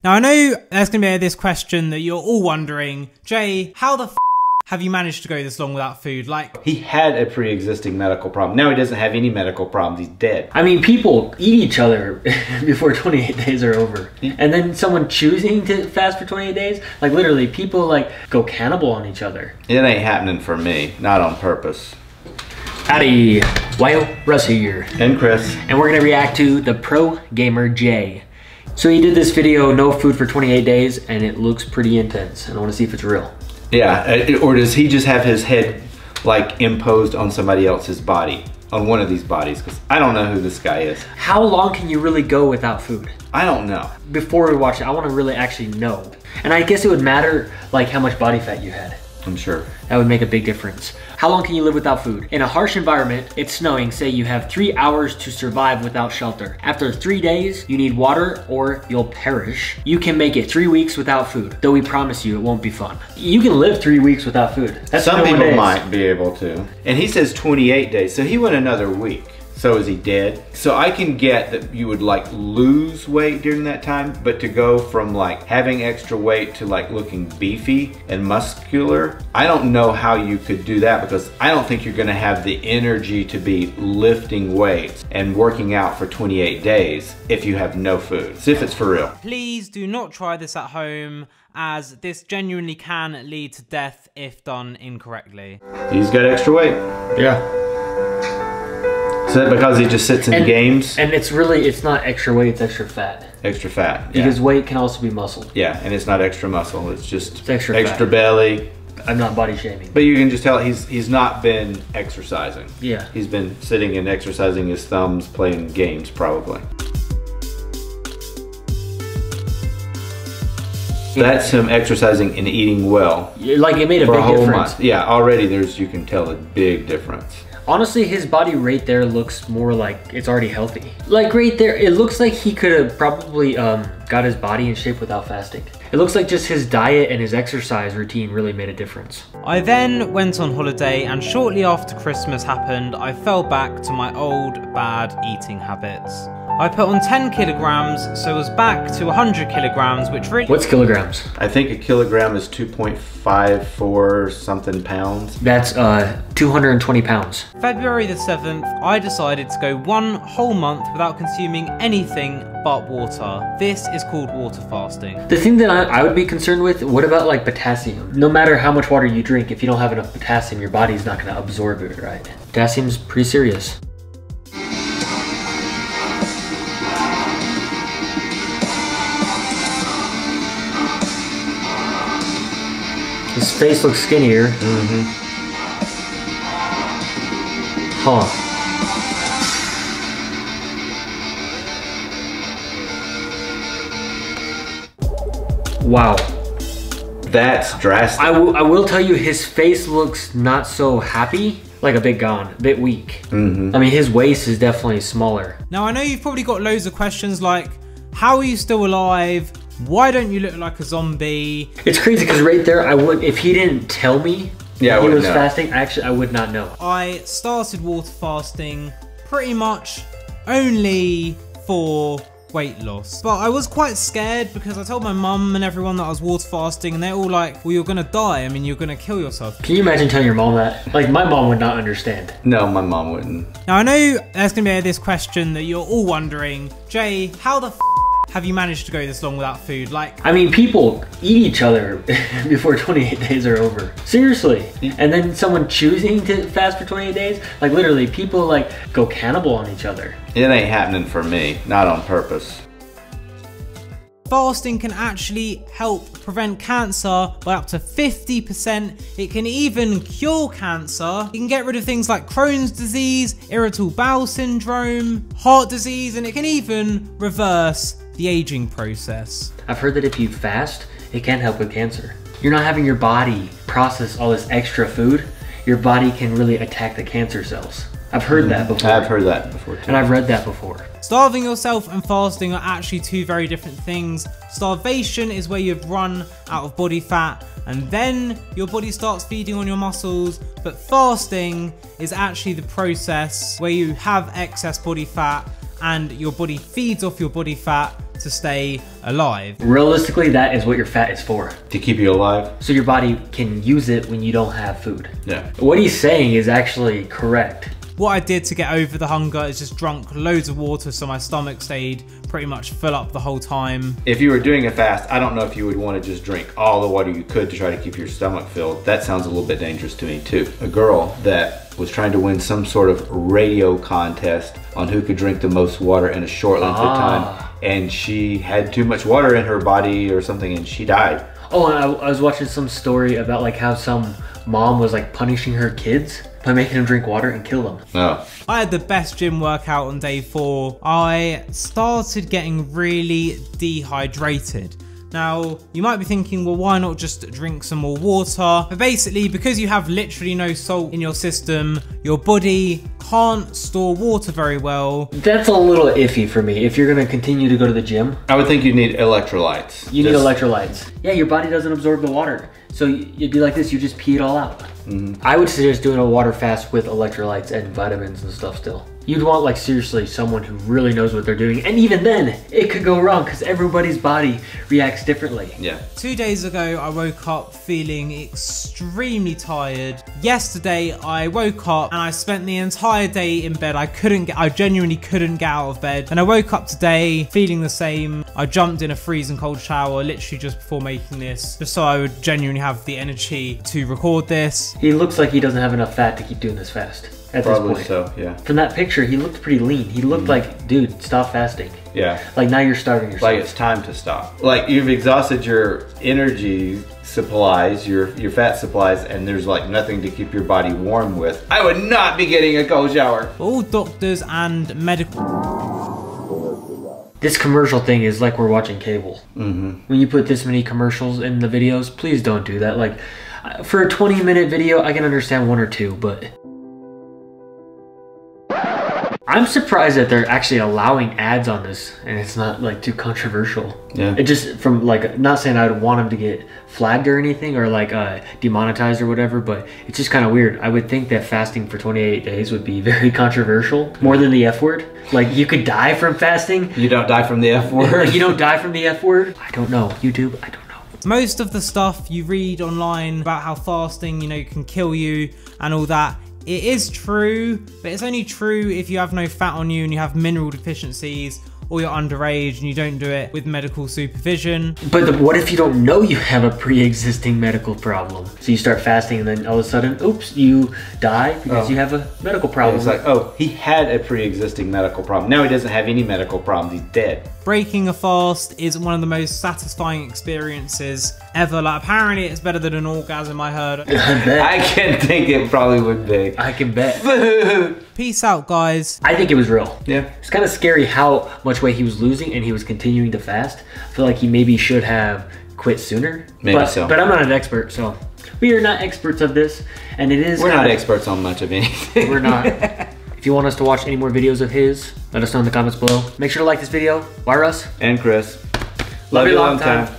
Now I know there's going to be this question that you're all wondering, Jay, how the f have you managed to go this long without food? Like, he had a pre-existing medical problem. Now he doesn't have any medical problems. He's dead. I mean, people eat each other before 28 days are over. And then someone choosing to fast for 28 days, like literally people like go cannibal on each other. It ain't happening for me, not on purpose. Howdy, Wyoruss here. And Chris. And we're gonna react to TheProGamerJay. So he did this video, no food for 28 days, and it looks pretty intense. And I wanna see if it's real. Yeah, or does he just have his head like imposed on somebody else's body, on one of these bodies? Because I don't know who this guy is. How long can you really go without food? I don't know. Before we watch it, I want to really actually know. And I guess it would matter like how much body fat you had. I'm sure. That would make a big difference. How long can you live without food? In a harsh environment, it's snowing, say you have 3 hours to survive without shelter. After 3 days, you need water or you'll perish. You can make it 3 weeks without food, though we promise you it won't be fun. You can live 3 weeks without food. That's some people might be able to. And he says 28 days, so he went another week. So is he dead? So I can get that you would like lose weight during that time, but to go from like having extra weight to like looking beefy and muscular, I don't know how you could do that, because I don't think you're gonna have the energy to be lifting weights and working out for 28 days if you have no food. See if it's for real. please do not try this at home, as this genuinely can lead to death if done incorrectly. He's got extra weight. Yeah. Is that because he just sits in games? And it's not extra weight, it's extra fat. Extra fat, yeah. Because weight can also be muscle. Yeah, and it's not extra muscle, it's just extra belly. I'm not body shaming. But you can just tell he's not been exercising. Yeah. He's been sitting and exercising his thumbs, playing games probably. That's him exercising and eating well. Like it made a big difference. Month. Yeah, already you can tell a big difference. Honestly, his body right there looks more like it's already healthy. Like right there, it looks like he could have probably got his body in shape without fasting. It looks like just his diet and his exercise routine really made a difference. I then went on holiday, and shortly after Christmas happened, I fell back to my old bad eating habits. I put on 10 kilograms, so was back to 100 kilograms, which really... What's kilograms? I think a kilogram is 2.54 something pounds. That's 220 pounds. February the 7th, I decided to go 1 whole month without consuming anything but water. This is called water fasting. The thing that I would be concerned with, what about like potassium? No matter how much water you drink, if you don't have enough potassium, your body's not gonna absorb it, right? Potassium's pretty serious. His face looks skinnier. Mm-hmm. Huh. Wow. That's drastic. I will tell you, his face looks not so happy. Like a bit gone, a bit weak. Mm-hmm. I mean, his waist is definitely smaller. Now, I know you've probably got loads of questions like, how are you still alive? Why don't you look like a zombie? It's crazy because right there, if he didn't tell me he was fasting, actually I would not know. I started water fasting pretty much only for weight loss. But I was quite scared because I told my mum and everyone that I was water fasting, and they're all like, well, you're gonna die. I mean, you're gonna kill yourself. Can you imagine telling your mom that? Like, my mom would not understand. No, my mom wouldn't. Now, I know there's gonna be this question that you're all wondering, Jay, how the f have you managed to go this long without food? Like, I mean, people eat each other before 28 days are over. Seriously. And then someone choosing to fast for 28 days, like literally people like go cannibal on each other. It ain't happening for me, not on purpose. fasting can actually help prevent cancer by up to 50%. It can even cure cancer. It can get rid of things like Crohn's disease, irritable bowel syndrome, heart disease, and it can even reverse the aging process. I've heard that if you fast, it can help with cancer. You're not having your body process all this extra food. Your body can really attack the cancer cells. I've heard that before. I've heard that before too. And I've read that before. Starving yourself and fasting are actually two very different things. Starvation is where you've run out of body fat and then your body starts feeding on your muscles, but fasting is actually the process where you have excess body fat and your body feeds off your body fat to stay alive. Realistically, that is what your fat is for. To keep you alive? So your body can use it when you don't have food. Yeah. What he's saying is actually correct. What I did to get over the hunger is just drunk loads of water so my stomach stayed pretty much full up the whole time. If you were doing a fast, I don't know if you would want to just drink all the water you could to try to keep your stomach filled. That sounds a little bit dangerous to me too. A girl that was trying to win some sort of radio contest on who could drink the most water in a short length of time, and she had too much water in her body or something and she died. Oh, and I was watching some story about like how some mom was like punishing her kids by making them drink water and kill them. Oh. I had the best gym workout on day 4. I started getting really dehydrated. Now, you might be thinking, well, why not just drink some more water? But basically, because you have literally no salt in your system, your body can't store water very well. That's a little iffy for me if you're gonna continue to go to the gym. I would think you need electrolytes. You need electrolytes. Yeah, your body doesn't absorb the water. So you'd be like this, you just pee it all out. I would suggest doing a water fast with electrolytes and vitamins and stuff still. You'd want like seriously someone who really knows what they're doing. And even then, it could go wrong because everybody's body reacts differently. Yeah. 2 days ago, I woke up feeling extremely tired. Yesterday, I woke up and I spent the entire day in bed. I genuinely couldn't get out of bed. And I woke up today feeling the same. I jumped in a freezing cold shower literally just before making this, just so I would genuinely have the energy to record this. He looks like he doesn't have enough fat to keep doing this fast. At Probably this point. so, yeah. From that picture, he looked pretty lean. He looked like, dude, stop fasting. Yeah. Like now you're starving yourself. Like it's time to stop. Like you've exhausted your energy supplies, your fat supplies, and there's like nothing to keep your body warm with. I would not be getting a cold shower. All doctors and medical... This commercial thing is like we're watching cable. When you put this many commercials in the videos, please don't do that. Like for a 20-minute video, I can understand 1 or 2, but I'm surprised that they're actually allowing ads on this and it's not like too controversial. Yeah. It just from like, not saying I would want them to get flagged or anything or like demonetized or whatever, but it's just kind of weird. I would think that fasting for 28 days would be very controversial, more than the F word. Like you could die from fasting. You don't die from the F word. You don't die from the F word. I don't know. YouTube, I don't know. Most of the stuff you read online about how fasting, you know, can kill you and all that, it is true, but it's only true if you have no fat on you and you have mineral deficiencies, or you're underage and you don't do it with medical supervision. But what if you don't know you have a pre-existing medical problem? So you start fasting and then all of a sudden, oops, you die because you have a medical problem. It's like, oh, he had a pre-existing medical problem. Now he doesn't have any medical problems, he's dead. Breaking a fast is one of the most satisfying experiences ever. Like apparently it's better than an orgasm, I heard. I can think it probably would be. I can bet. Peace out, guys. I think it was real. Yeah. It's kind of scary how much weight he was losing and he was continuing to fast. I feel like he maybe should have quit sooner. Maybe so. But I'm not an expert, so we are not experts of this. And it is. We're not experts on much of anything. We're not. If you want us to watch any more videos of his, let us know in the comments below. Make sure to like this video. Wyoruss and Chris. Love you long time.